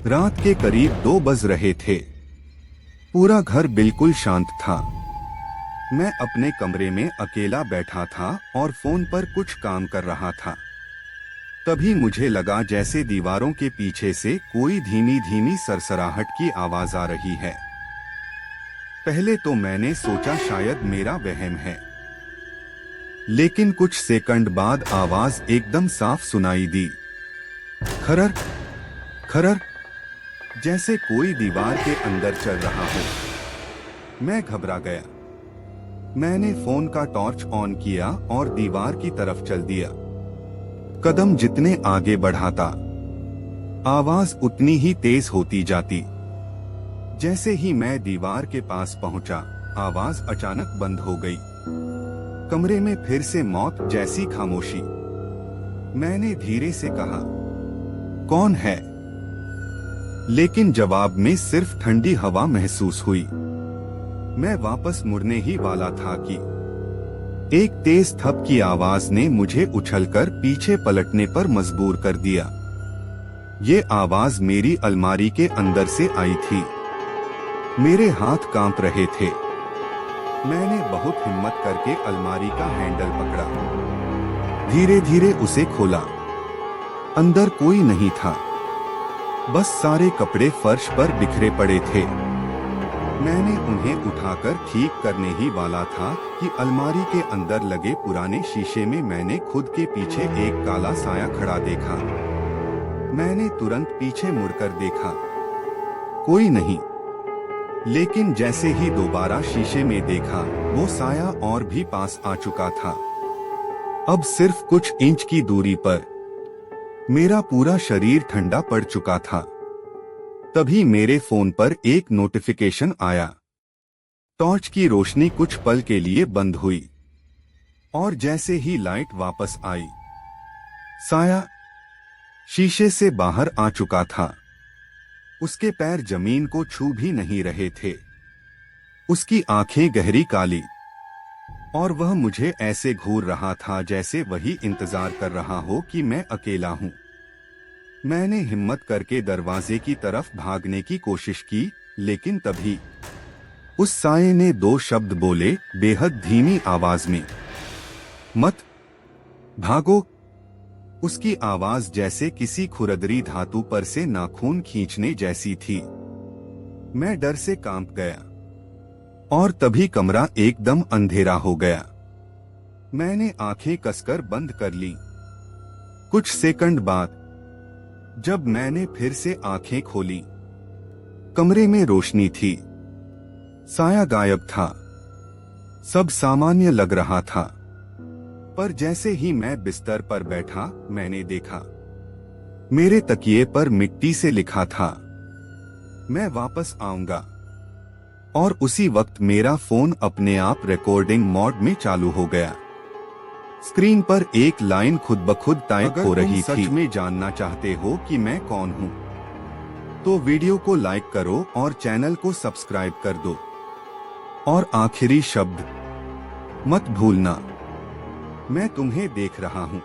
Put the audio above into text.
रात के करीब 2 बज रहे थे। पूरा घर बिल्कुल शांत था। मैं अपने कमरे में अकेला बैठा था और फोन पर कुछ काम कर रहा था। तभी मुझे लगा जैसे दीवारों के पीछे से कोई धीमी धीमी सरसराहट की आवाज आ रही है। पहले तो मैंने सोचा शायद मेरा वहम है, लेकिन कुछ सेकंड बाद आवाज एकदम साफ सुनाई दी। खरर खरर, जैसे कोई दीवार के अंदर चल रहा हो। मैं घबरा गया। मैंने फोन का टॉर्च ऑन किया और दीवार की तरफ चल दिया। कदम जितने आगे बढ़ाता, आवाज उतनी ही तेज होती जाती। जैसे ही मैं दीवार के पास पहुंचा, आवाज अचानक बंद हो गई। कमरे में फिर से मौत जैसी खामोशी। मैंने धीरे से कहा, कौन है? लेकिन जवाब में सिर्फ ठंडी हवा महसूस हुई। मैं वापस मुड़ने ही वाला था कि एक तेज थप की आवाज ने मुझे उछलकर पीछे पलटने पर मजबूर कर दिया। ये आवाज मेरी अलमारी के अंदर से आई थी। मेरे हाथ कांप रहे थे। मैंने बहुत हिम्मत करके अलमारी का हैंडल पकड़ा। धीरे धीरे उसे खोला। अंदर कोई नहीं था, बस सारे कपड़े फर्श पर बिखरे पड़े थे। मैंने उन्हें उठाकर ठीक करने ही वाला था कि अलमारी के अंदर लगे पुराने शीशे में मैंने खुद के पीछे एक काला साया खड़ा देखा। मैंने तुरंत पीछे मुड़कर देखा, कोई नहीं। लेकिन जैसे ही दोबारा शीशे में देखा, वो साया और भी पास आ चुका था। अब सिर्फ कुछ इंच की दूरी पर। मेरा पूरा शरीर ठंडा पड़ चुका था। तभी मेरे फोन पर एक नोटिफिकेशन आया। टॉर्च की रोशनी कुछ पल के लिए बंद हुई और जैसे ही लाइट वापस आई, साया शीशे से बाहर आ चुका था। उसके पैर जमीन को छू भी नहीं रहे थे। उसकी आंखें गहरी काली, और वह मुझे ऐसे घूर रहा था जैसे वही इंतजार कर रहा हो कि मैं अकेला हूं। मैंने हिम्मत करके दरवाजे की तरफ भागने की कोशिश की, लेकिन तभी उस साये ने 2 शब्द बोले बेहद धीमी आवाज में, मत भागो। उसकी आवाज जैसे किसी खुरदरी धातु पर से नाखून खींचने जैसी थी। मैं डर से कांप गया और तभी कमरा एकदम अंधेरा हो गया। मैंने आंखें कसकर बंद कर ली। कुछ सेकंड बाद जब मैंने फिर से आंखें खोली, कमरे में रोशनी थी। साया गायब था। सब सामान्य लग रहा था। पर जैसे ही मैं बिस्तर पर बैठा, मैंने देखा मेरे तकिए पर मिट्टी से लिखा था, मैं वापस आऊंगा। और उसी वक्त मेरा फोन अपने आप रिकॉर्डिंग मोड में चालू हो गया। स्क्रीन पर एक लाइन खुद ब खुद टाइप हो रही थी। सच में जानना चाहते हो कि मैं कौन हूं, तो वीडियो को लाइक करो और चैनल को सब्सक्राइब कर दो। और आखिरी शब्द, मत भूलना, मैं तुम्हें देख रहा हूं।